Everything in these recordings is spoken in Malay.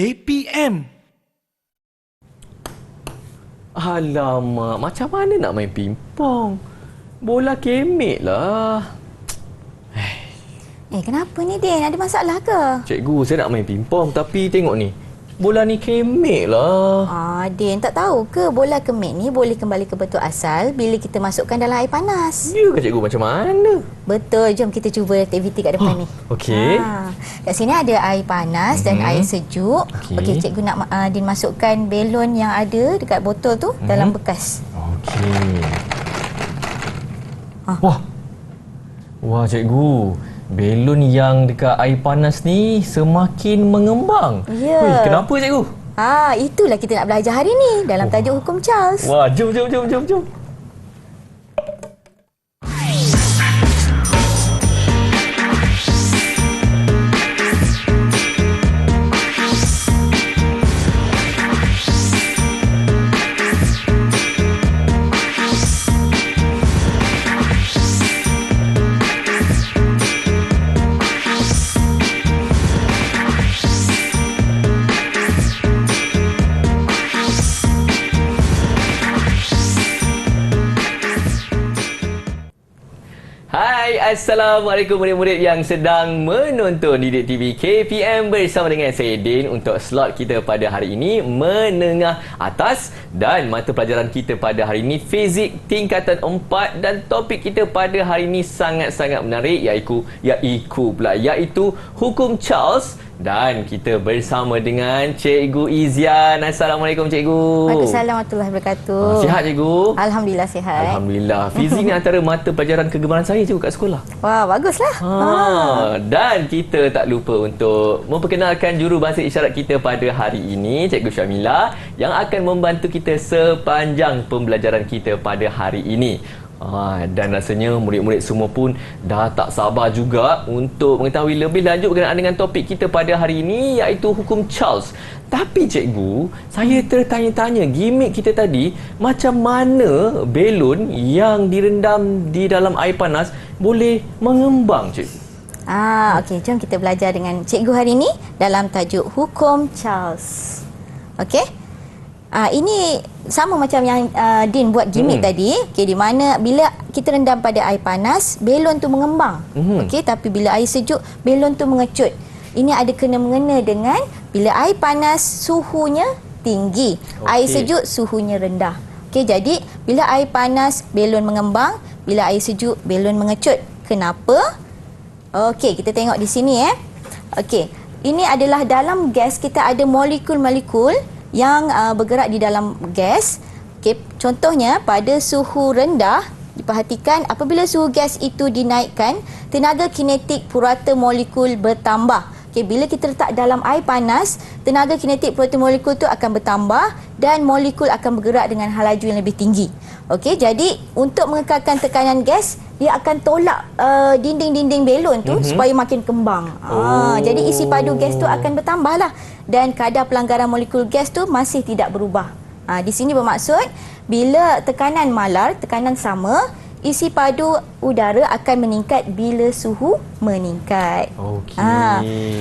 KPM. Alamak, macam mana nak main pingpong? Bola kemek lah. Kenapa ni Din? Ada masalah ke? Cikgu, saya nak main pingpong tapi tengok ni. Bola ni kemek lah. Din, tak tahu ke bola kemek ni boleh kembali ke bentuk asal bila kita masukkan dalam air panas? Ya ke cikgu, macam mana? Betul, jom kita cuba aktiviti kat depan ni. Okey. Kat sini ada air panas dan air sejuk. Okey, cikgu nak Din masukkan belon yang ada dekat botol tu dalam bekas. Okey. Wah, cikgu. Belon yang dekat air panas ni semakin mengembang. Ya. Wih, kenapa cikgu? Itulah kita nak belajar hari ni dalam tajuk Hukum Charles. Wah, jom. Assalamualaikum murid-murid yang sedang menonton Didik TV KPM bersama dengan saya Din untuk slot kita pada hari ini menengah atas dan mata pelajaran kita pada hari ini fizik tingkatan 4 dan topik kita pada hari ini sangat-sangat menarik iaitu Hukum Charles dan kita bersama dengan Cikgu Izian. Assalamualaikum Cikgu. Waalaikumsalam warahmatullahi wabarakatuh. Sihat Cikgu? Alhamdulillah sihat. Alhamdulillah. Fizik ni antara mata pelajaran kegemaran saya Cikgu kat sekolah. Wah, baguslah. Dan kita tak lupa untuk memperkenalkan jurubahasa isyarat kita pada hari ini, Cikgu Syamila, yang akan membantu kita sepanjang pembelajaran kita pada hari ini. Dan rasanya murid-murid semua pun dah tak sabar juga untuk mengetahui lebih lanjut berkenaan dengan topik kita pada hari ini iaitu Hukum Charles. Tapi cikgu, saya tertanya-tanya gimik kita tadi, macam mana belon yang direndam di dalam air panas boleh mengembang, cikgu? Okey, jom kita belajar dengan cikgu hari ini dalam tajuk Hukum Charles. Okey? Ini sama macam yang Din buat gimik tadi. Okey, di mana bila kita rendam pada air panas, belon tu mengembang. Okey, tapi bila air sejuk, belon tu mengecut. Ini ada kena-mengena dengan bila air panas suhunya tinggi, air sejuk suhunya rendah. Okey, jadi bila air panas belon mengembang, bila air sejuk belon mengecut. Kenapa? Okey, kita tengok di sini Okey, ini adalah dalam gas kita ada molekul-molekul yang bergerak di dalam gas. Okay, contohnya pada suhu rendah, diperhatikan apabila suhu gas itu dinaikkan, tenaga kinetik purata molekul bertambah. Okay, bila kita letak dalam air panas, tenaga kinetik purata molekul itu akan bertambah dan molekul akan bergerak dengan laju yang lebih tinggi. Okey, jadi untuk mengekalkan tekanan gas, dia akan tolak dinding-dinding belon tu supaya makin kembang. Jadi isi padu gas tu akan bertambahlah dan kadar pelanggaran molekul gas tu masih tidak berubah. Di sini bermaksud bila tekanan malar, tekanan sama, isi padu udara akan meningkat bila suhu meningkat.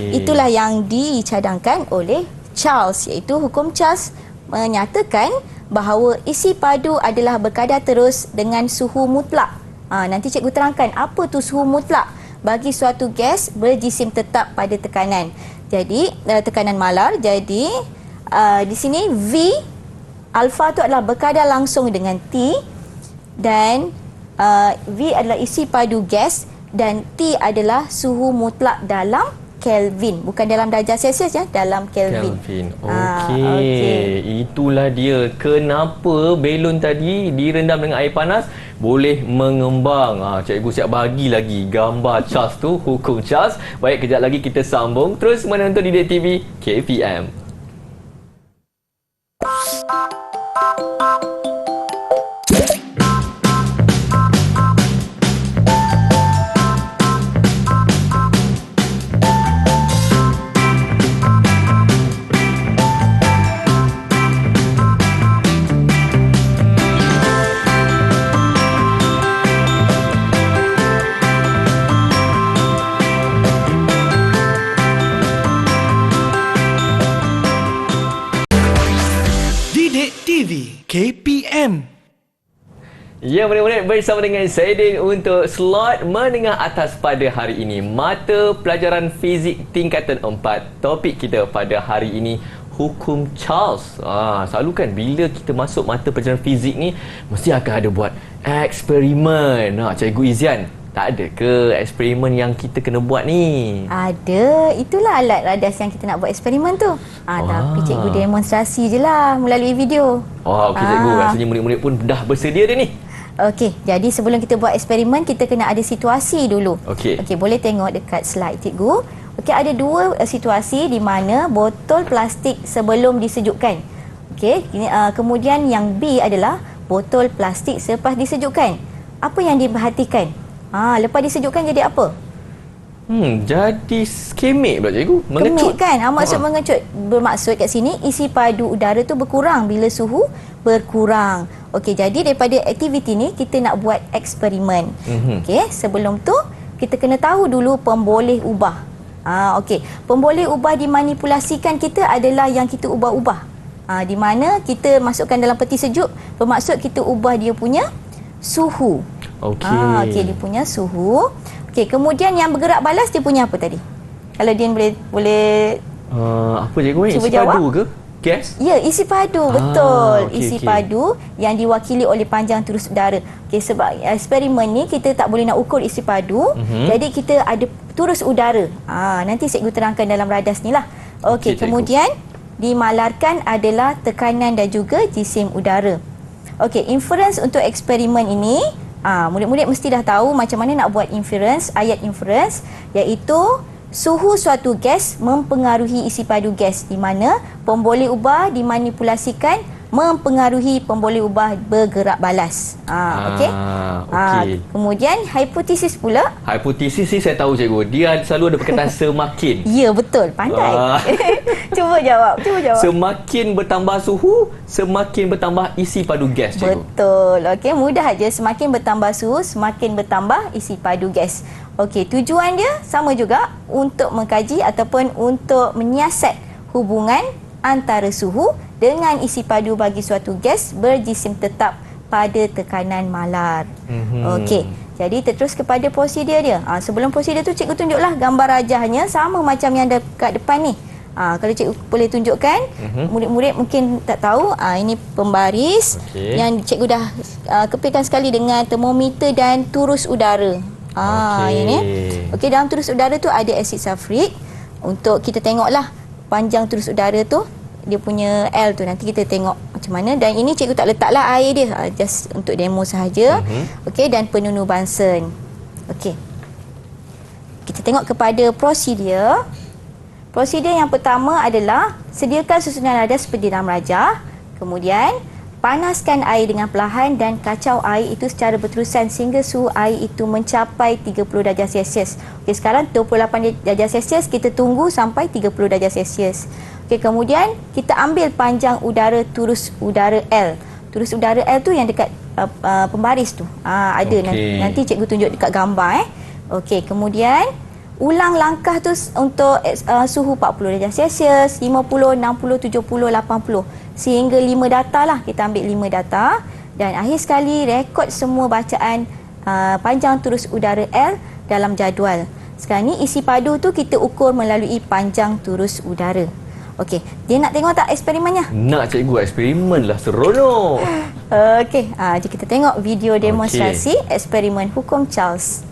Itulah yang dicadangkan oleh Charles, iaitu Hukum Charles menyatakan bahawa isi padu adalah berkadar terus dengan suhu mutlak. Nanti cikgu terangkan apa tu suhu mutlak bagi suatu gas berjisim tetap pada tekanan. Jadi tekanan malar. Jadi di sini V alfa tu adalah berkadar langsung dengan T dan V adalah isi padu gas dan T adalah suhu mutlak dalam Kelvin, bukan dalam darjah Celsius dalam Kelvin. Okey. Itulah dia kenapa belon tadi direndam dengan air panas boleh mengembang. Cikgu siap bagi lagi gambar Charles tu, Hukum Charles. Baik, kejap lagi kita sambung terus menonton Didik TV KPM. KPM. Ya, murid-murid, bersama dengan saya Din untuk slot menengah atas pada hari ini. Mata pelajaran fizik tingkatan 4. Topik kita pada hari ini, Hukum Charles. Selalu kan bila kita masuk mata pelajaran fizik ni, mesti akan ada buat eksperimen. Cikgu Izian, tak ada ke eksperimen yang kita kena buat ni? Ada. Itulah alat radas yang kita nak buat eksperimen tu. Tapi cikgu demonstrasi je lah melalui video. Okey cikgu, rasanya murid-murid pun dah bersedia dah ni. Okey, jadi sebelum kita buat eksperimen, kita kena ada situasi dulu. Okey. Okey, boleh tengok dekat slide cikgu. Okey, ada dua situasi di mana botol plastik sebelum disejukkan. Okey, kemudian yang B adalah botol plastik selepas disejukkan. Apa yang diperhatikan? Lepas disejukkan jadi apa? Jadi skemik pula cikgu. Mengecut. Kemik kan? Maksud mengecut. Bermaksud kat sini isi padu udara tu berkurang bila suhu berkurang. Okey, jadi daripada aktiviti ni kita nak buat eksperimen. Okey, sebelum tu kita kena tahu dulu pemboleh ubah. Okey, pemboleh ubah dimanipulasikan kita adalah yang kita ubah-ubah. Di mana kita masukkan dalam peti sejuk, bermaksud kita ubah dia punya suhu. Okey, dia punya suhu. Okey, kemudian yang bergerak balas dia punya apa tadi? Kalau Din boleh apa cikgu? Cuba Isi jawab. padu ke? Gas? Ya, isi padu, betul. Okey, Isi okey. padu yang diwakili oleh panjang terus udara. Okey, sebab eksperimen ni kita tak boleh nak ukur isi padu, jadi kita ada turus udara. Nanti cikgu terangkan dalam radas ni lah. Okey, Okey, cikgu. kemudian dimalarkan adalah tekanan dan juga jisim udara. Okey, inference untuk eksperimen ini, murid-murid mesti dah tahu macam mana nak buat inference, ayat inference, iaitu suhu suatu gas mempengaruhi isi padu gas, di mana pemboleh ubah dimanipulasikan mempengaruhi pemboleh ubah bergerak balas. Okey. Okey. Kemudian hipotesis pula. Hipotesis ni saya tahu cikgu. Dia selalu ada perkataan semakin. Ya, betul. Pandai. Cuba jawab. Semakin bertambah suhu, semakin bertambah isi padu gas cikgu. Betul. Okey, mudah aja. Semakin bertambah suhu, semakin bertambah isi padu gas. Okey, tujuan dia sama juga, untuk mengkaji ataupun untuk menyiasat hubungan antara suhu dengan isi padu bagi suatu gas berjisim tetap pada tekanan malar. Okey, jadi terus kepada prosedur dia. Sebelum prosedur tu cikgu tunjuklah gambar rajahnya sama macam yang dekat depan ni. Kalau cikgu boleh tunjukkan, murid-murid mungkin tak tahu, ini pembaris yang cikgu dah kepilkan sekali dengan termometer dan turus udara. Ini. Okey, dalam turus udara tu ada asid sulfurik. Untuk kita tengoklah panjang turus udara tu, dia punya L tu, nanti kita tengok macam mana. Dan ini cikgu tak letaklah air dia, just untuk demo sahaja. Okey, dan penunuh Bunsen. Okey, kita tengok kepada prosedur. Prosedur yang pertama adalah sediakan susunan radas seperti dalam rajah. Kemudian panaskan air dengan perlahan dan kacau air itu secara berterusan sehingga suhu air itu mencapai 30 darjah Celsius. Okey, sekarang 28 darjah Celsius, kita tunggu sampai 30 darjah Celsius. Okey, kemudian kita ambil panjang udara turus udara L. Turus udara L tu yang dekat pembaris tu. Ada nanti cikgu tunjuk dekat gambar. Okey, kemudian ulang langkah tu untuk suhu 40 darjah Celsius, 50, 60, 70, 80 sehingga 5 data lah. Kita ambil 5 data dan akhir sekali rekod semua bacaan panjang turus udara L dalam jadual. Sekarang ni isi padu tu kita ukur melalui panjang turus udara. Okey, dia nak tengok tak eksperimennya? Nak cikgu, eksperimen lah, seronok. Okey, jadi kita tengok video demonstrasi eksperimen Hukum Charles.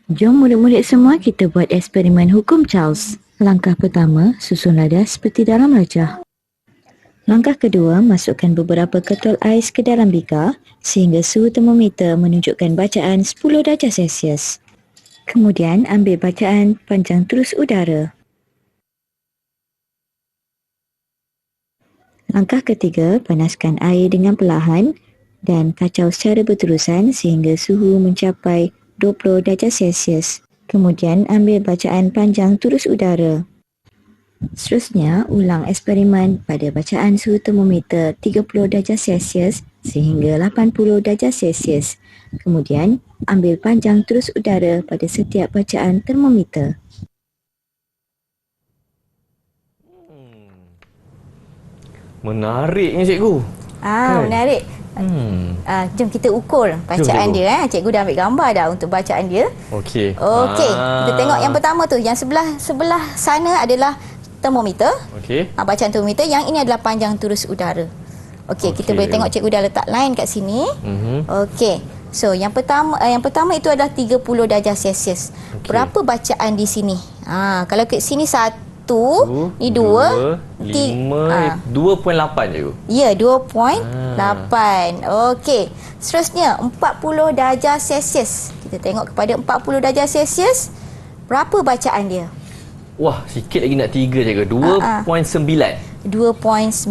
Jom murid-murid semua kita buat eksperimen Hukum Charles. Langkah pertama, susun radas seperti dalam rajah. Langkah kedua, masukkan beberapa ketol ais ke dalam bikar sehingga suhu termometer menunjukkan bacaan 10 darjah Celsius. Kemudian ambil bacaan panjang turus udara. Langkah ketiga, panaskan air dengan perlahan dan kacau secara berterusan sehingga suhu mencapai 20 darjah Celsius. Kemudian ambil bacaan panjang turus udara. Seterusnya, ulang eksperimen pada bacaan suhu termometer 30 darjah Celsius sehingga 80 darjah Celsius. Kemudian, ambil panjang turus udara pada setiap bacaan termometer. Menariknya cikgu. Kan? Menarik. Jom kita ukur bacaan cikgu. dia. Cikgu dah ambil gambar dah untuk bacaan dia. Okey. Okey, kita tengok yang pertama tu. Yang sebelah sana adalah termometer. Okey. Bacaan termometer. Yang ini adalah panjang turus udara. Okey, kita boleh tengok cikgu dah letak line kat sini. Okey. So, yang pertama itu adalah 30 darjah Celsius. Okey. Berapa bacaan di sini? Kalau kat sini 1, ni 2, 5, 2.8 cikgu. Ya, 2.8. Okey. Seterusnya 40 darjah Celsius. Kita tengok kepada 40 darjah Celsius. Berapa bacaan dia? Wah, sikit lagi nak 3 cikgu. 2.9. 2.9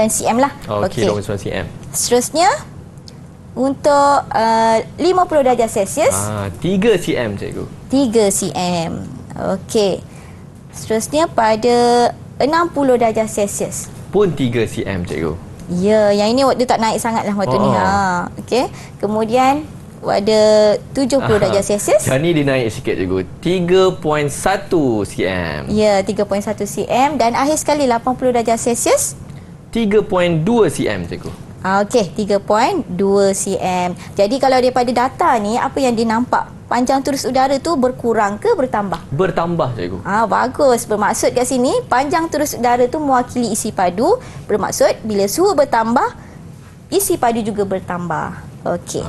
cm lah. Okey, 2.9 cm. Seterusnya untuk 50 darjah Celsius, 3 cm cikgu. 3 cm. Okey. Seterusnya pada 60 darjah Celsius. Pun 3 cm cikgu. Ya, yang ini waktu tak naik sangat lah waktu ni. Okey. Kemudian pada 70 darjah Celsius. Yang ni dia naik sikit cikgu. 3.1 cm. Ya, 3.1 cm. Dan akhir sekali 80 darjah Celsius. 3.2 cm cikgu. Okey, 3.2 cm. Jadi kalau daripada data ni, apa yang dia nampak? Panjang turus udara tu berkurang ke bertambah? Bertambah cikgu. Bagus. Bermaksud kat sini, panjang turus udara tu mewakili isi padu. Bermaksud bila suhu bertambah, isi padu juga bertambah. Okey.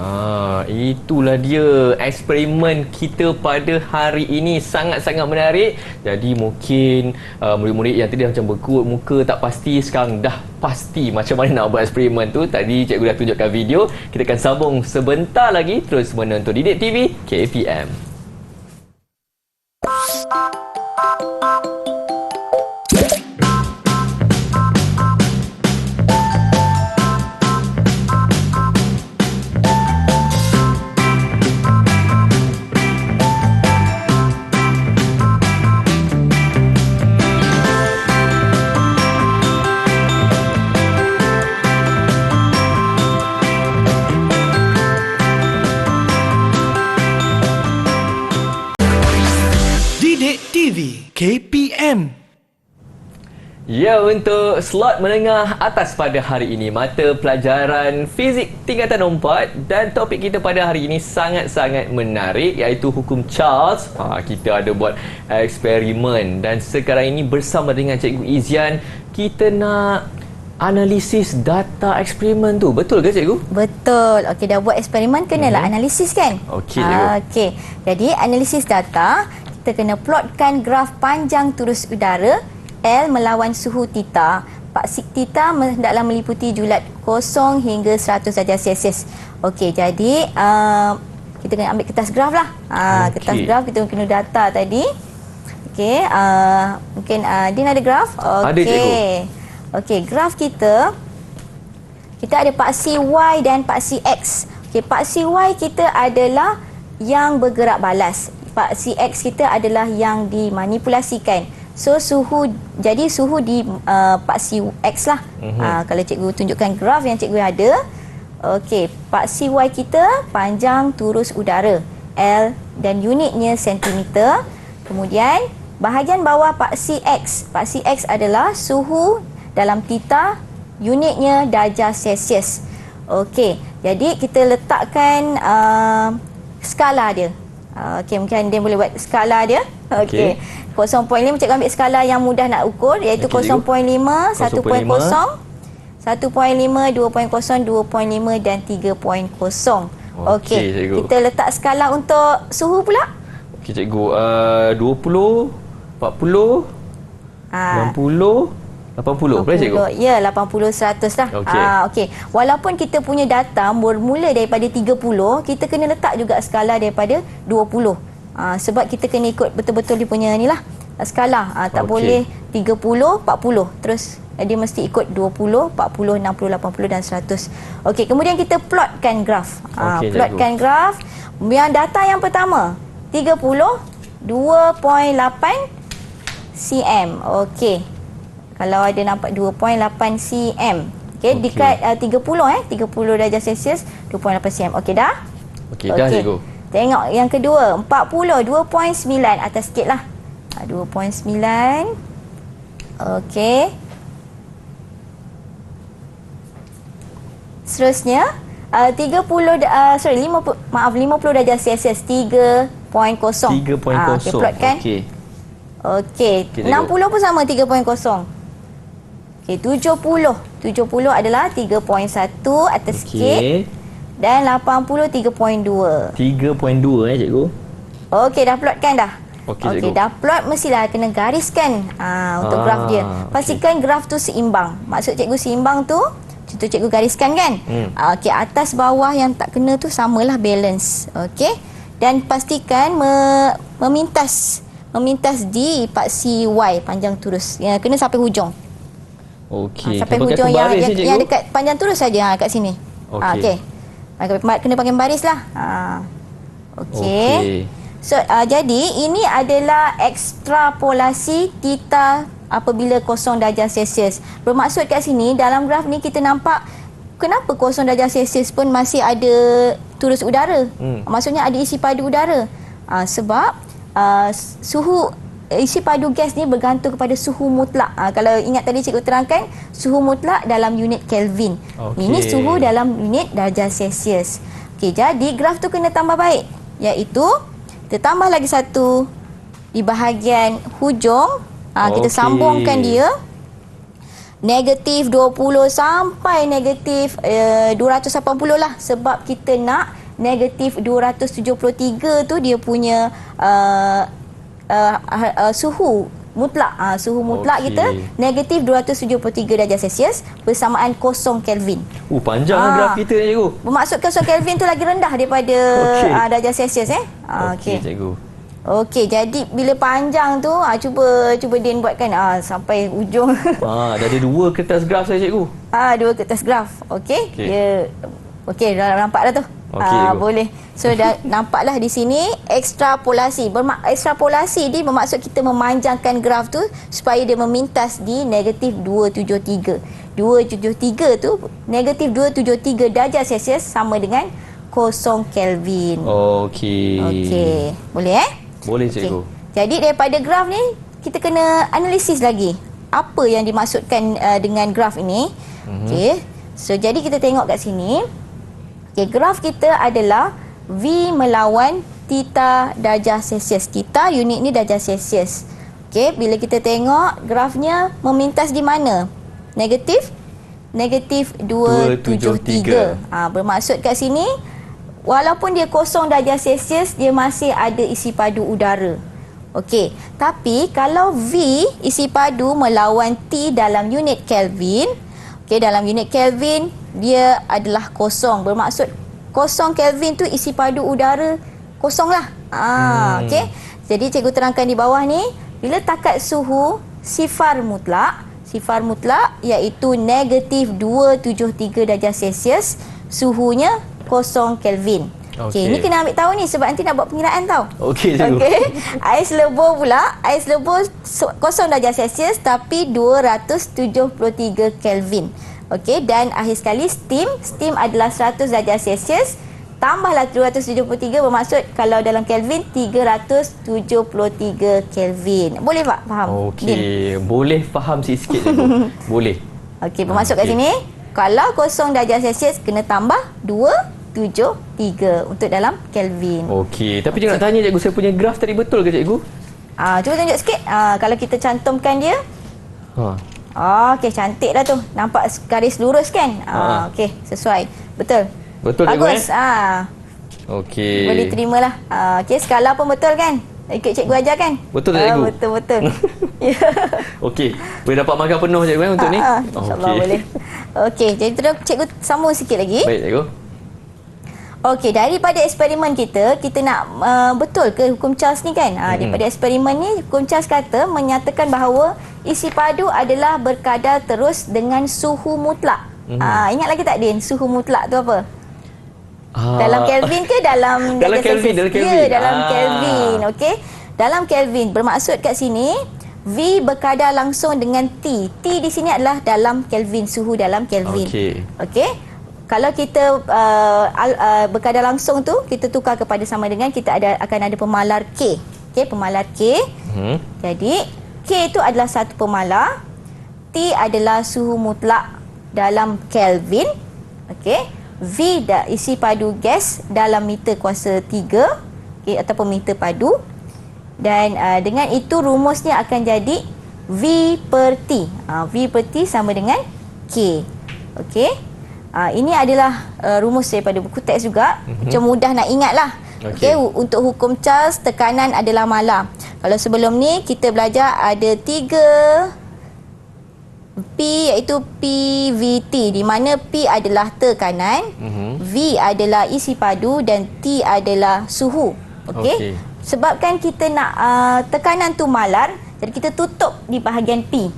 Itulah dia eksperimen kita pada hari ini, sangat-sangat menarik. Jadi mungkin murid-murid yang tadi macam berkut muka tak pasti, sekarang dah pasti macam mana nak buat eksperimen tu. Tadi cikgu dah tunjukkan video. Kita akan sambung sebentar lagi terus menonton Didik TV KPM. Didik TV KPM. Ya, untuk slot menengah atas pada hari ini, mata pelajaran fizik tingkatan 4, dan topik kita pada hari ini sangat-sangat menarik, iaitu hukum Charles. Kita ada buat eksperimen dan sekarang ini bersama dengan Cikgu Izian, kita nak analisis data eksperimen tu. Betul ke cikgu? Betul. Okey, dah buat eksperimen, kenalah analisis kan? Okey, cikgu. Okey. Jadi analisis data, kita kena plotkan graf panjang turus udara L melawan suhu theta. Paksik theta hendaklah meliputi julat 0 hingga 100 darjah Celsius. Okey, jadi kita kena ambil kertas graf lah. Kertas graf, kita kena data tadi. Okey, mungkin Din ada graf? Okey. Ada, cikgu. Okey, graf kita ada paksi Y dan paksi X. Okey, paksi Y kita adalah yang bergerak balas. Paksi X kita adalah yang dimanipulasikan. So suhu di paksi X lah. Kalau cikgu tunjukkan graf yang cikgu ada. Okey, paksi Y kita panjang turus udara L dan unitnya sentimeter. Kemudian bahagian bawah paksi X. Paksi X adalah suhu dalam theta, unitnya darjah Celsius. Okey, jadi kita letakkan skala dia. Okey, mungkin dia boleh buat skala dia. Okey. 0.5, cikgu ambil skala yang mudah nak ukur, iaitu 0.5, 1.0, 1.5, 2.0, 2.5 dan 3.0. Okey, kita letak skala untuk suhu pula. Okey cikgu, 20, 40, 60, 80. Boleh cikgu? Ya, 80, 100 lah. Okey. Walaupun kita punya data bermula daripada 30, kita kena letak juga skala daripada 20. Sebab kita kena ikut betul-betul dia punya ni lah, skala. Tak boleh 30, 40. Terus dia mesti ikut 20, 40, 60, 80 dan 100. Okey, kemudian kita plotkan graf. Plotkan graf. Yang data yang pertama, 30, 2.8 cm. Okey. Kalau ada nampak 2.8 cm. Okey, dekat 30 30 darjah Celsius, 2.8 cm. Okey dah? Okey, dah cikgu. Tengok yang kedua, 40, 2.9, atas sikit lah. 2.9. Okey. Seterusnya 50 darjah Celsius 3.0. 3.0. Okey, plotkan. Okey. Okey, Okey, 60 pun sama 3.0. Okey, 70. 70 adalah 3.1 atas sikit. Okey. Dan 80 3.2. 3.2 cikgu. Okey, dah plotkan dah. Okey, Okey, cikgu. dah plot mestilah kena gariskan untuk graf dia. Pastikan graf tu seimbang. Maksud cikgu seimbang tu, contoh cikgu gariskan kan? Okey, atas bawah yang tak kena tu samalah balance. Okey. Dan pastikan memintas di paksi Y panjang turus. Ya, kena sampai hujung. Okey. Sampai Sampai hujung kat baris ni, yang cikgu? dekat panjang turus saja kat sini. Okey. Okey. Kena pakai baris lah. Okey. Okey. So, jadi ini adalah ekstrapolasi theta apabila 0 darjah Celsius. Bermaksud kat sini, dalam graf ni kita nampak kenapa 0 darjah Celsius pun masih ada turus udara. Maksudnya ada isi padu udara. Sebab suhu isi padu gas ni bergantung kepada suhu mutlak. Kalau ingat tadi cikgu terangkan, suhu mutlak dalam unit Kelvin. Okey. Ini suhu dalam unit darjah Celsius. Okey, jadi graf tu kena tambah baik, iaitu kita tambah lagi satu di bahagian hujung. Kita Okey. sambungkan dia negatif 20 sampai negatif 280 lah, sebab kita nak negatif 273 tu dia punya suhu mutlak. Suhu mutlak Okey. kita negatif 273 darjah Celsius bersamaan 0 Kelvin. Panjang graf kita ni, cikgu. Bermaksud 0 Kelvin tu lagi rendah daripada Okey. darjah Celsius Okey, cikgu. Okey, jadi bila panjang tu cuba Din buatkan sampai ujung. Dah ada 2 kertas graf saya, cikgu. 2 kertas graf. Okey. Okey. Okey, dah nampak dah tu. Okey, cikgu. Boleh. So dah nampaklah di sini ekstrapolasi. Ekstrapolasi ni bermaksud kita memanjangkan graf tu supaya dia memintas di negatif 273. 273 tu negatif 273 darjah Celsius sama dengan 0 Kelvin. Okey. Okey. Boleh Boleh, Okey. cikgu. Jadi daripada graf ni kita kena analisis lagi apa yang dimaksudkan dengan graf ini. Okey. So jadi kita tengok kat sini. Okey, graf kita adalah V melawan theta darjah Celsius. Theta unit ni darjah Celsius. Okey, bila kita tengok grafnya memintas di mana? Negatif 273. Bermaksud kat sini walaupun dia 0 darjah Celsius, dia masih ada isi padu udara. Okey, tapi kalau V isi padu melawan T dalam unit Kelvin, okey, dalam unit Kelvin dia adalah kosong. Bermaksud 0 Kelvin tu isi padu udara kosong lah. Okey. Jadi cikgu terangkan di bawah ni, bila takat suhu sifar mutlak iaitu negatif 273 darjah Celsius, suhunya 0 Kelvin. Okey, ni kena ambil tahu ni sebab nanti nak buat pengiraan tau. Okey, cikgu. Okey. Ais lebur pula, ais lebur 0 darjah Celsius tapi 273 Kelvin. Okey, dan akhir sekali steam adalah 100 darjah Celsius tambahlah 273 bermaksud kalau dalam Kelvin 373 Kelvin. Boleh tak faham? Okey, boleh faham sikit-sikit, cikgu. Boleh. Okey, bermaksud kat Okey. sini kalau 0 darjah Celsius kena tambah 273 untuk dalam Kelvin. Okey, tapi jangan nak tanya, cikgu, saya punya graf tadi betul ke, cikgu? Cuba tunjuk sikit. Kalau kita cantumkan dia. Okey, cantik dah tu. Nampak garis lurus kan? Okey, sesuai. Betul. Betul, cikgu, bagus. Okey. Boleh terimalah. Okey, skala pun betul kan? Ikut cikgu ajar kan? Betul tak, cikgu? Betul. Ya. Okey, boleh dapat markah penuh, cikgu, untuk ni? InsyaAllah boleh. Okey, jadi terus cikgu sambung sikit lagi. Baik, cikgu. Okey, daripada eksperimen kita nak betul ke hukum Charles ni kan? Daripada eksperimen ni, hukum Charles kata menyatakan bahawa isi padu adalah berkadar terus dengan suhu mutlak. Ingat lagi tak, Din? Suhu mutlak tu apa? Dalam Kelvin ke dalam Kelvin, dalam Kelvin. Ya, dalam Kelvin. Okey. Dalam Kelvin bermaksud kat sini V berkadar langsung dengan T. T di sini adalah dalam Kelvin, suhu dalam Kelvin. Okey. Kalau kita berkadar langsung tu, kita tukar kepada sama dengan kita akan ada pemalar K. Okey, pemalar K. Jadi K itu adalah satu pemalar. T adalah suhu mutlak dalam Kelvin. Okey. V isi padu gas dalam meter kuasa 3, okey, ataupun meter padu. Dan dengan itu rumusnya akan jadi V per T. V per T sama dengan K. Okey. Ini adalah rumus daripada buku teks juga. Macam mudah nak ingat lah. Okey, untuk hukum Charles, tekanan adalah malar. Kalau sebelum ni kita belajar ada 3 P, iaitu PVT, di mana P adalah tekanan, V adalah isi padu dan T adalah suhu. Okey. Sebabkan kita nak tekanan tu malar, jadi kita tutup di bahagian P.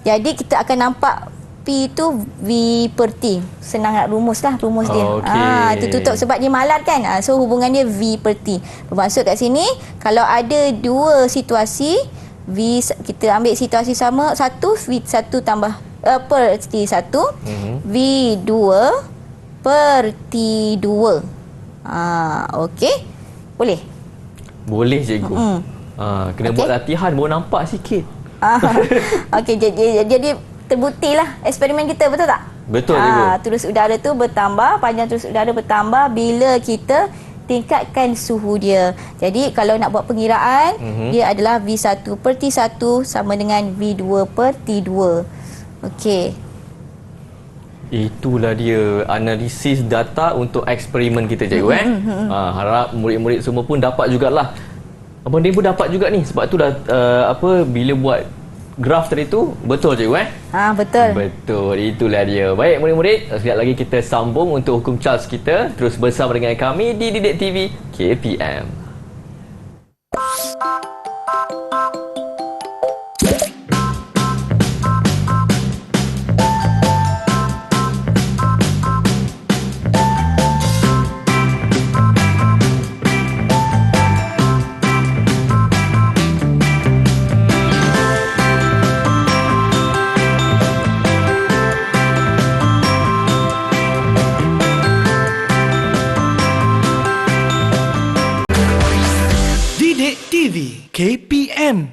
Jadi kita akan nampak P itu V per T. Senang nak rumus lah rumus dia. Itu tutup sebab dia malar kan. So hubungan dia V per T. Bermaksud kat sini kalau ada dua situasi, kita ambil situasi sama, satu V1 tambah per T1, V2 per T2. Okey. Boleh? Boleh cikgu. Kena buat latihan baru nampak sikit. Okey, jadi terbuktilah eksperimen kita, betul tak? Betul cikgu. Turus udara tu bertambah, panjang turus udara bertambah bila kita tingkatkan suhu dia. Jadi kalau nak buat pengiraan, dia adalah V1 per T1 sama dengan V2 per T2. Okey. Itulah dia analisis data untuk eksperimen kita cikgu. Harap murid-murid semua pun dapat jugalah. Abang Din pun dapat juga ni, sebab tu dah bila buat graf tadi tu, betul cikgu Betul. Betul, itulah dia. Baik murid-murid, sekejap lagi kita sambung untuk hukum Charles kita. Terus bersama dengan kami di Didik TV KPM. Didik TV KPM.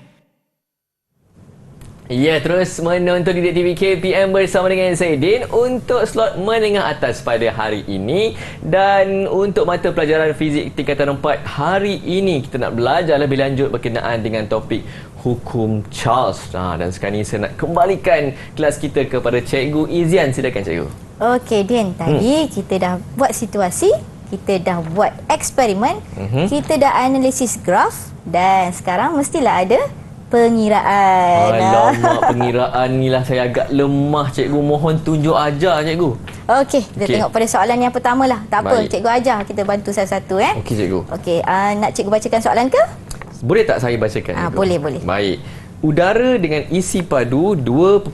Ya, terus menonton Didik TV KPM bersama dengan saya Din untuk slot menengah atas pada hari ini. Dan untuk mata pelajaran fizik tingkatan 4 hari ini, kita nak belajar lebih lanjut berkenaan dengan topik hukum Charles. Dan sekarang ini saya nak kembalikan kelas kita kepada Cikgu Izian. Silakan cikgu. Okey Din, tadi kita dah buat situasi, kita dah buat eksperimen, kita dah analisis graf, dan sekarang mestilah ada pengiraan. Alamak, pengiraan ni lah saya agak lemah cikgu. Mohon tunjuk ajar cikgu. Okey, kita tengok pada soalan yang pertama lah. Tak apa, cikgu ajar, kita bantu satu-satu. Okey cikgu. Okey, nak cikgu bacakan soalan ke? Boleh tak saya bacakan cikgu? Boleh. Baik. Udara dengan isi padu 2.5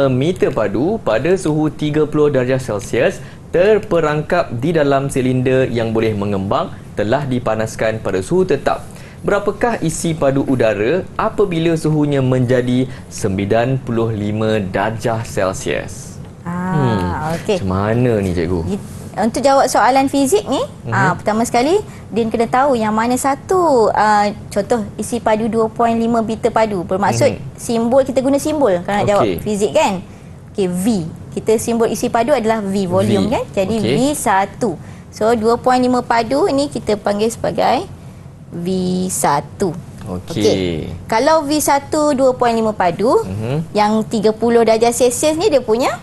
meter padu pada suhu 30 darjah Celsius terperangkap di dalam silinder yang boleh mengembang telah dipanaskan pada suhu tetap. Berapakah isi padu udara apabila suhunya menjadi 95 darjah Celsius? Okey. Macam mana ni cikgu? Untuk jawab soalan fizik ni, pertama sekali Din kena tahu yang mana satu. Contoh isi padu 2.5 meter padu, bermaksud simbol, kita guna simbol kalau nak jawab fizik kan. Okey, V. Kita simbol isi padu adalah V, volume kan. Jadi V1. So 2.5 padu ni kita panggil sebagai V1. Okey. Kalau V1 2.5 padu, yang 30 darjah Celsius ni dia punya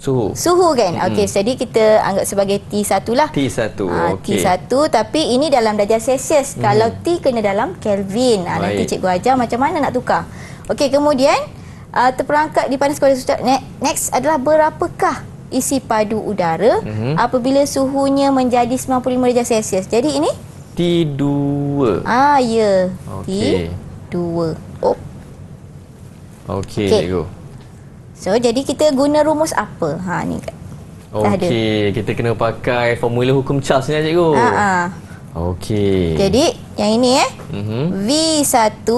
suhu kan. Okey, jadi kita anggap sebagai T1 lah. T1. Okey. T1, tapi ini dalam darjah Celsius. Kalau T kena dalam Kelvin. Nanti cikgu ajar macam mana nak tukar. Okey, kemudian terperangkap dipanaskan oleh suhu. Next adalah berapakah isi padu udara apabila suhunya menjadi 95 darjah Celsius. Jadi ini T2. Ya. Okey. T2. Okey, cikgu. So, jadi kita guna rumus apa? Ni kat. Okey, kita kena pakai formula hukum Charles ni cikgu. Okey. Jadi, yang ini V1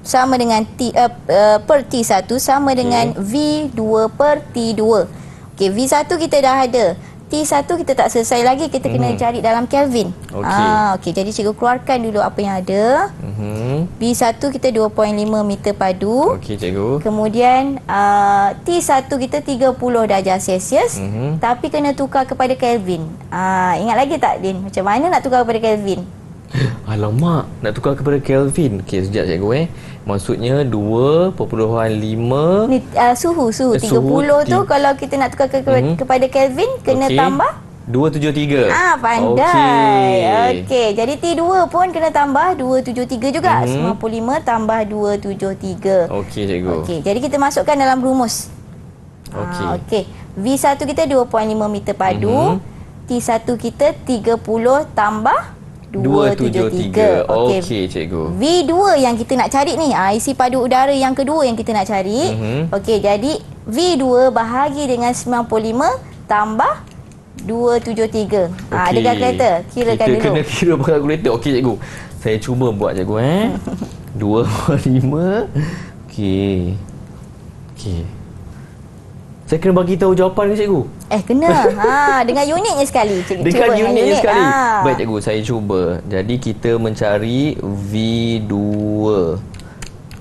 sama dengan per T1 sama dengan V2 per T2. Okey, V1 kita dah ada T1 kita tak selesai lagi, kita kena cari dalam Kelvin. Okey. Okey, jadi cikgu keluarkan dulu apa yang ada. V1 kita 2.5 meter padu. Okey cikgu. Kemudian T1 kita 30 darjah Celsius, tapi kena tukar kepada Kelvin. Ingat lagi tak, Din? Macam mana nak tukar kepada Kelvin? Alamak, nak tukar kepada Kelvin. Okey, sekejap cikgu Maksudnya 2.5 Ni suhu 30 tu kalau kita nak tukar kepada Kelvin kena tambah 273. Pandai. Okey, jadi T2 pun kena tambah 273 juga. 95 tambah 273. Okey cikgu. Okey, jadi kita masukkan dalam rumus. Okey. V1 kita 2.5 meter padu. T1 kita 30 tambah 273. Okey cikgu. V2 yang kita nak cari ni, isi padu udara yang kedua yang kita nak cari. Okey, jadi V2 bahagi dengan 95 tambah 273. Ada kalkulator? Kirakan kita dulu. Kena kira pakai kalkulator. Okey cikgu. Saya cuba buat cikgu 2/5. Okey. Saya kena bagi tahu jawapan ke cikgu? Kena. Dengan unitnya sekali. Dengan Cuba unitnya unit. sekali. Baik cikgu, saya cuba. Jadi kita mencari V2.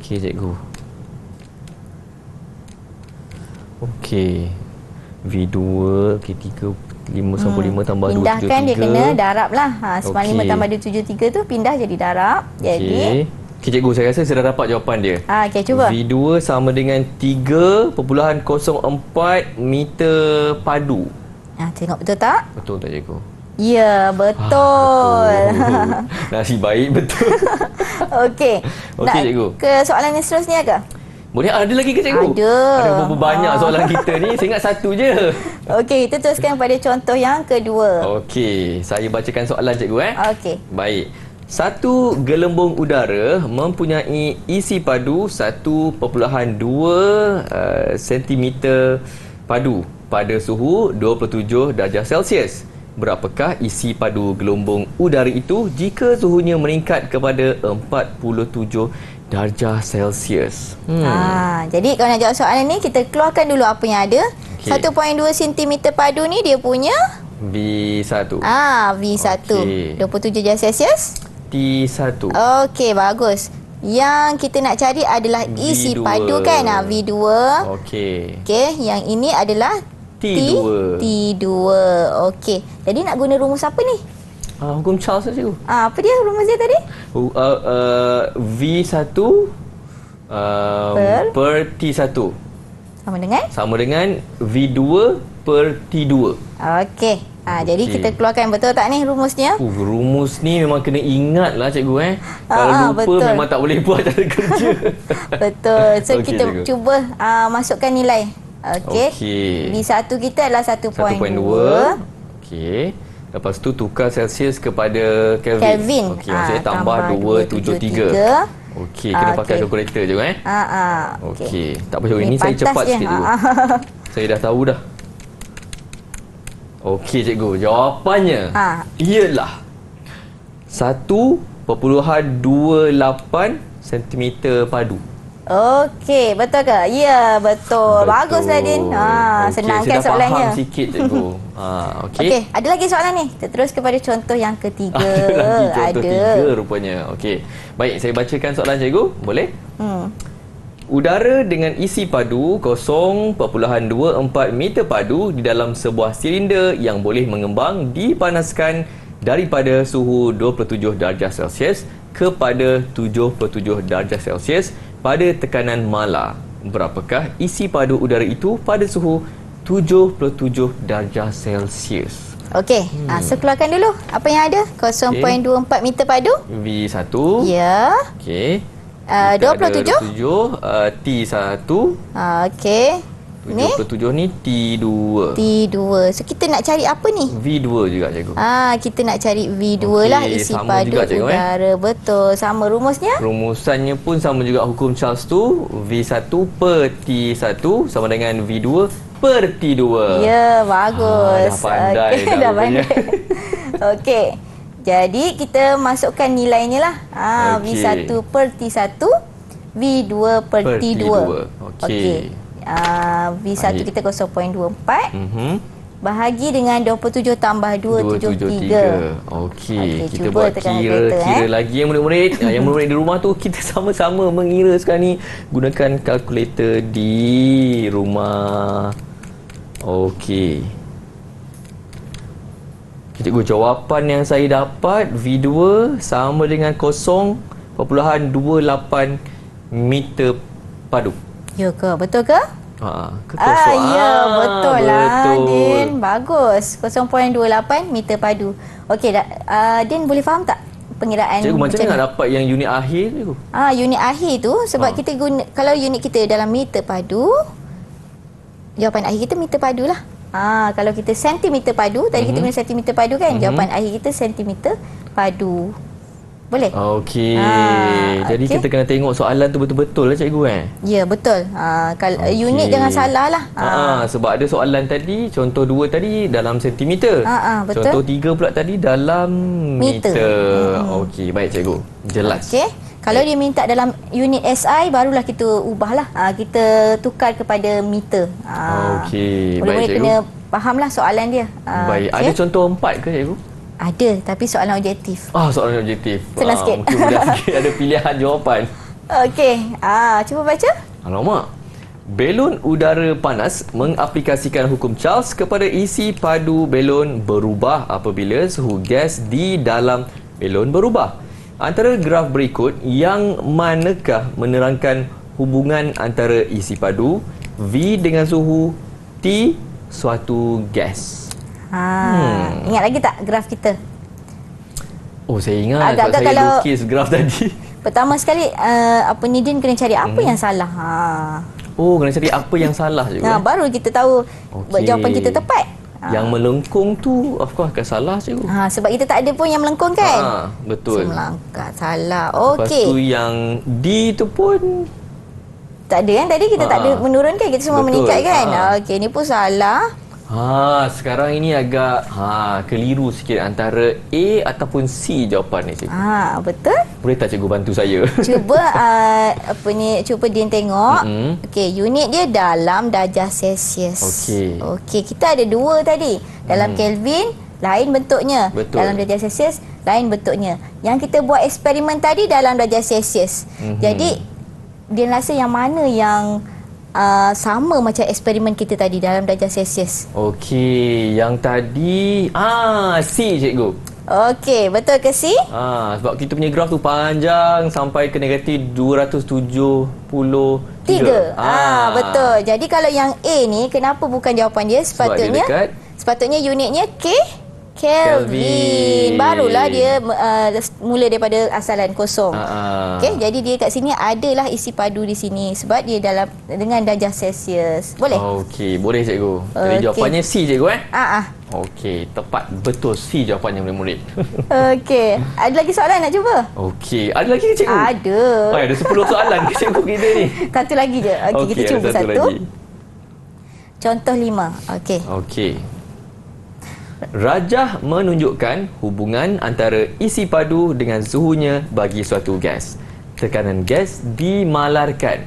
Okey cikgu. Okey. V2 okey 3.5 tambah 273. Pindahkan dia kena darab lah. 95 Okey. tambah 273 tu pindah jadi darab. Jadi Okey cikgu, saya rasa saya dah dapat jawapan dia. okey, cuba. V2 sama dengan 3.04 meter padu. Tengok betul tak? Betul tak cikgu? Ya, betul. Nasib baik betul. Okey. Okey, Nak cikgu. ke soalan yang seterusnya ke? Boleh ada lagi ke cikgu? Ada. Ada berapa banyak soalan kita ni? Saya ingat satu je. Okey, kita teruskan pada contoh yang kedua. Okey, saya bacakan soalan cikgu Okey. Baik. Satu gelembung udara mempunyai isi padu 1.2 cm padu pada suhu 27 darjah Celsius. Berapakah isi padu gelembung udara itu jika suhunya meningkat kepada 47 darjah Celsius? Jadi kalau nak jawab soalan ni, kita keluarkan dulu apa yang ada. Okey. 1.2 cm padu ni dia punya V1. V1. Okey. 27 darjah Celsius. T1. Okey, bagus. Yang kita nak cari adalah isi V2. padu kan? V2. Okey. Okey, yang ini adalah T2. T2. Okey. Jadi nak guna rumus apa ni? Hukum Charles lah cikgu. Apa dia rumus dia tadi? V1 per T1 Sama dengan V2 per T2. Okey. Jadi kita keluarkan, betul tak ni rumusnya? Rumus ni memang kena ingat lah cikgu Kalau lupa betul. memang tak boleh buat cara kerja. Betul. So Okey, kita cikgu. cuba masukkan nilai. Okey. V1 kita adalah 1.2. 1.2. Okey. Lepas tu tukar Celsius kepada Kelvin. Okey, maksudnya tambah 273. Okey, kena pakai kalkulator je Okey. Tak apa cikgu, ini saya cepat sikit cikgu. Saya dah tahu dah. Okey cikgu, jawapannya ialah 1.28 cm padu. Okey, betul ke? Ya, betul. Baguslah Din. Senangkan saya dah soalannya. faham sikit cikgu. Okey. Okey, ada lagi soalan ni. Kita terus kepada contoh yang ketiga. Ada lagi contoh 3 rupanya. Okey. Baik, saya bacakan soalan cikgu. Boleh? Udara dengan isi padu 0.24 meter padu di dalam sebuah silinder yang boleh mengembang dipanaskan daripada suhu 27 darjah Celsius kepada 77 darjah Celsius pada tekanan mala. Berapakah isi padu udara itu pada suhu 77 darjah Celsius? Okey, so keluarkan dulu apa yang ada. 0.24 meter padu. V1. Ya. Okey. 27. T1. Okey. Ni 77 ni T2. T2. So kita nak cari apa ni? V2 juga cikgu. Kita nak cari V2 Okey, lah, isi sama padu juga, cikgu, udara. Betul. Sama rumusnya? Rumusannya pun sama juga hukum Charles tu. V1 per T1 sama dengan V2 per T2. Ya, bagus. Dah pandai Okey, dah dah rupanya. pandai. Okey. Jadi kita masukkan nilainya lah. Okey. V1 per T1, V2 per T2. Okey. V1 Baik. kita 0.24, bahagi dengan 27 tambah 273. Okey, kita cuba buat tekan kira kalkulator, lagi yang murid-murid. Yang murid-murid di rumah tu kita sama-sama mengira sekarang ni. Gunakan kalkulator di rumah. Okey. Cikgu, jawapan yang saya dapat V2 sama dengan 0.28 meter padu. Ya ke? Betul ke? Ya, betul lah, Din. Bagus. 0.28 meter padu. Okey, Din boleh faham tak pengiraan Cikgu, macam mana ni? nak dapat yang unit akhir tu? Unit akhir tu sebab kita guna, kalau unit kita dalam meter padu, jawapan akhir kita meter padu lah. Kalau kita sentimeter padu, tadi kita guna sentimeter padu kan, jawapan akhir kita sentimeter padu. Boleh? Okey. Jadi kita kena tengok soalan tu betul-betul lah cikgu Ya, betul. Kalau unit jangan salah lah. Sebab ada soalan tadi, contoh 2 tadi dalam sentimeter. Betul. Contoh 3 pula tadi dalam meter. Okey, baik cikgu. Jelas. Okey. Kalau dia minta dalam unit SI, barulah kita ubahlah. Kita tukar kepada meter. Okey, baik Boleh cikgu. kena fahamlah soalan dia. Baik. Okay? Ada contoh 4 ke cikgu? Ada, tapi soalan objektif. Soalan objektif. Senang sikit. Mungkin mudah sikit ada pilihan jawapan. Okey. Cuba baca. Alamak. Belon udara panas mengaplikasikan hukum Charles kepada isi padu belon berubah apabila suhu gas di dalam belon berubah. Antara graf berikut, yang manakah menerangkan hubungan antara isi padu V dengan suhu T suatu gas? Ingat lagi tak graf kita? Saya ingat. Agak-agak saya kalau lukis graf tadi. Pertama sekali, Din kena cari apa yang salah. Kena cari apa yang salah juga. Baru kita tahu jawapan kita tepat. Yang melengkung tu of course akan salah cikgu. Sebab kita tak ada pun yang melengkung kan? Betul. Melangkah salah. Lepas tu yang D tu pun tak ada kan? Tadi kita tak ada menurun kan? Kita semua betul. meningkat kan? Okey, ni pun salah. Sekarang ini agak keliru sikit antara A ataupun C jawapan ni cikgu. Betul. Boleh tak cikgu bantu saya? Cuba cuba Din tengok. Okey, unit dia dalam darjah Celsius. Okey, kita ada 2 tadi. Dalam Kelvin lain bentuknya. Betul. Dalam darjah Celsius lain bentuknya. Yang kita buat eksperimen tadi dalam darjah Celsius. Jadi Din rasa yang mana yang sama macam eksperimen kita tadi dalam darjah Celsius? Okey, yang tadi C cikgu. Okey, betul ke C? Sebab kita punya graf tu panjang sampai ke negatif 273. Betul. Jadi kalau yang A ni, kenapa bukan jawapan dia? Sepatutnya unitnya Kelvin. Barulah dia mula daripada asalan kosong. Okey, jadi dia kat sini adalah isi padu di sini sebab dia dalam dengan darjah Celsius. Boleh? Okey, boleh cikgu. Jadi jawapannya C cikgu Okey, tepat betul C jawapannya murid-murid. Okey, ada lagi soalan nak cuba? Okey, ada lagi ke cikgu? Ada. Ada 10 soalan ke cikgu kita ni? Satu lagi je. Okey, kita cuba satu. Lagi. Contoh 5. Okey. Rajah menunjukkan hubungan antara isi padu dengan suhunya bagi suatu gas. Tekanan gas dimalarkan.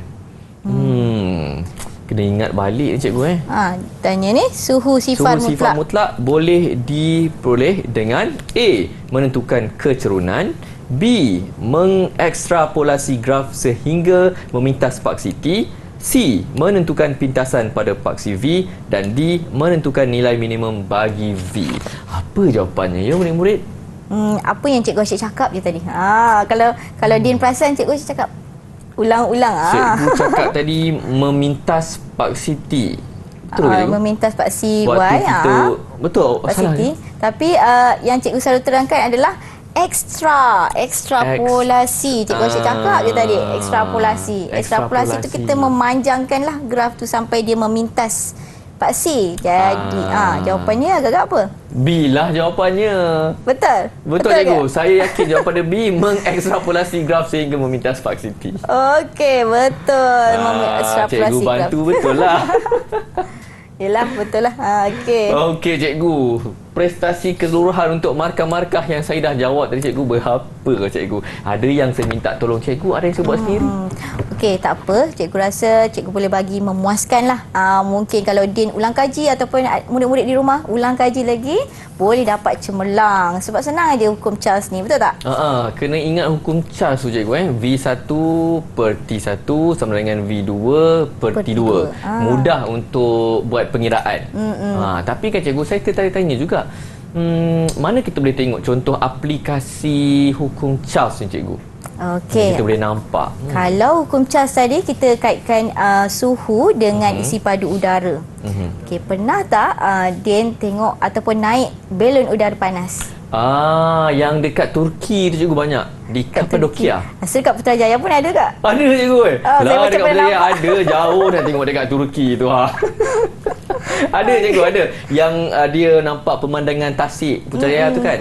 Kena ingat balik ni cikgu Tanya ni, suhu sifar mutlak boleh diperoleh dengan A. Menentukan kecerunan, B. Mengekstrapolasi graf sehingga memintas paksi T, C. Menentukan pintasan pada paksi V, dan D. Menentukan nilai minimum bagi V. Apa jawapannya ya murid-murid? Apa yang Cikgu Asyik cakap je tadi. Kalau Din perasan, Cikgu Asyik cakap ulang-ulang. Cikgu cakap tadi memintas paksi T. Betul ke cikgu? Memintas paksi Waktu Y. Betul. Paksi T. Tapi yang Cikgu selalu terangkan adalah ekstrapolasi. Cikgu Asyik cakap je tadi, ekstrapolasi tu kita memanjangkanlah graf tu sampai dia memintas paksi. Jadi jawapannya agak-agak apa? B lah jawapannya. Betul cikgu. Saya yakin jawapan dia B. Mengekstrapolasi graf sehingga memintas paksi T. Okey, betul. Mengekstrapolasi cikgu bantu graf. betul lah. Yelah, betul lah. Okey. Okey cikgu. prestasi keseluruhan untuk markah-markah yang saya dah jawab tadi cikgu, berapa cikgu? Ada yang saya minta tolong cikgu, ada yang saya buat sendiri. Okey, tak apa. Cikgu rasa cikgu boleh bagi memuaskan lah. Mungkin kalau Din ulang kaji ataupun murid-murid di rumah ulang kaji lagi, boleh dapat cemerlang. Sebab senang aja hukum Charles ni, betul tak? Kena ingat hukum Charles tu cikgu. V1 per T1 sama dengan V2 per T2. Mudah untuk buat pengiraan. Tapi kan cikgu, saya tertanya juga, mana kita boleh tengok contoh aplikasi hukum Charles ni cikgu? Okey. Kita boleh nampak. Kalau hukum Charles tadi kita kaitkan suhu dengan isi padu udara. Okey, pernah tak Din tengok ataupun naik belon udara panas? Yang dekat Turki tu cikgu banyak. Di Kapadokia. Asal kat Putrajaya pun ada tak? Ada cikgu. Saya Lah macam dekat pernah Putrajaya nampak. ada, jauh nak tengok dekat Turki tu. Ada cikgu, ada. Yang dia nampak pemandangan Tasik Putrajaya tu kan.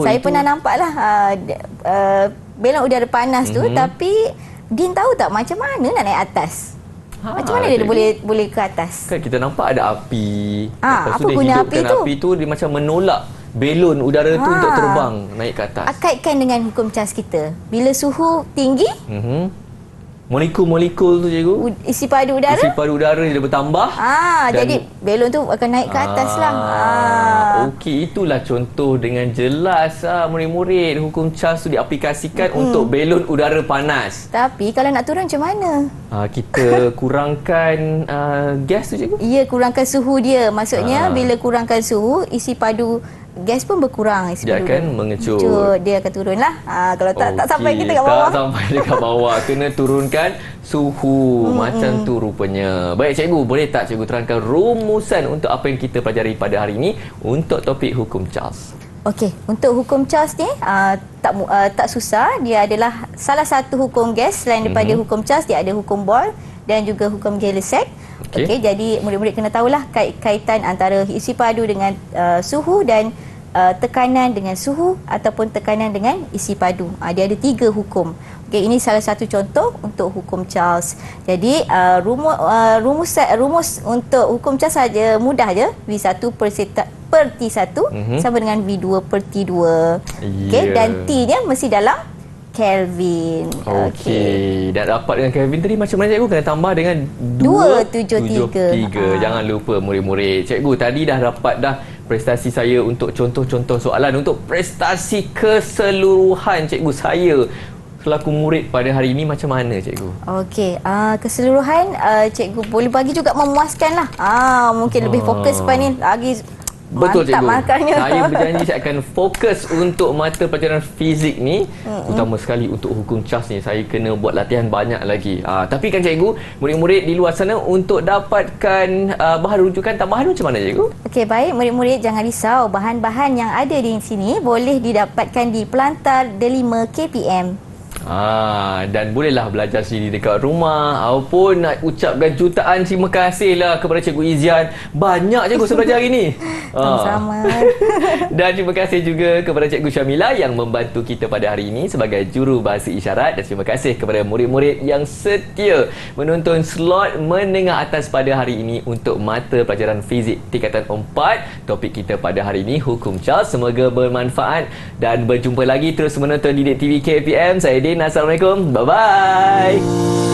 Saya pernah nampak lah belon udara panas tu, tapi Din tahu tak macam mana nak naik atas? Macam mana dia boleh ke atas? Kan kita nampak ada api. Lepas apa dia guna hidupkan api tu? api tu, dia macam menolak belon udara tu untuk terbang naik ke atas. Kaitkan dengan hukum Charles kita. Bila suhu tinggi, Molekul-molekul tu cikgu, isi padu udara, isi padu udara dia bertambah. jadi belon tu akan naik ke atas lah. Okey, itulah contoh dengan jelas murid-murid hukum Charles tu diaplikasikan untuk belon udara panas. Tapi kalau nak turun macam mana? Kita kurangkan gas tu cikgu. Ya, kurangkan suhu dia. Maksudnya bila kurangkan suhu, isi padu gas pun berkurang. Isi Dia padu akan mengecut. Dia akan turun lah. Kalau tak sampai kita kat bawah. Tak sampai dekat bawah. Kena turunkan suhu. Macam tu rupanya. Baik cikgu, boleh tak cikgu terangkan rumusan untuk apa yang kita pelajari pada hari ini untuk topik hukum Charles? Okey, untuk hukum Charles ni tak susah. Dia adalah salah satu hukum gas. Selain daripada hukum Charles, dia ada hukum Bohr dan juga hukum Gay-Lussac. Okey, jadi murid-murid kena tahulah kaitan antara isi padu dengan suhu dan tekanan dengan suhu ataupun tekanan dengan isi padu. Dia ada 3 hukum. Okey, ini salah satu contoh untuk hukum Charles. Jadi rumus untuk hukum Charles saja mudah je. V1 per T1 sama dengan V2 per T2. Okey, dan T-nya mesti dalam Kelvin. Okey. Dan rapat dengan Kelvin tadi macam mana cikgu? Kena tambah dengan 273. Jangan lupa murid-murid. Cikgu tadi dah dapat dah prestasi saya untuk contoh-contoh soalan untuk prestasi keseluruhan cikgu saya selaku murid pada hari ini macam mana cikgu? Okey, keseluruhan cikgu boleh bagi juga memuaskan lah. Mungkin lebih fokus pada ni lagi. Betul cikgu. Markahnya. Saya berjanji saya akan fokus untuk mata pelajaran fizik ni, utama sekali untuk hukum Charles ni. Saya kena buat latihan banyak lagi. Tapi kan cikgu, murid-murid di luar sana untuk dapatkan bahan rujukan tambahan macam mana cikgu? Okey, baik murid-murid, jangan risau. Bahan-bahan yang ada di sini boleh didapatkan di Pelantar Delima KPM. Dan bolehlah belajar sendiri dekat rumah ataupun nak ucapkan jutaan terima kasih lah kepada Cikgu Izian. Banyak cikgu saya belajar hari ni. Sama-sama. Dan terima kasih juga kepada Cikgu Syamila yang membantu kita pada hari ini sebagai juru bahasa isyarat. Dan terima kasih kepada murid-murid yang setia menonton slot menengah atas pada hari ini untuk mata pelajaran fizik tingkatan 4. Topik kita pada hari ini hukum Charles. Semoga bermanfaat dan berjumpa lagi terus menonton Didik TV KPM. Saya Din. Assalamualaikum. Bye-bye.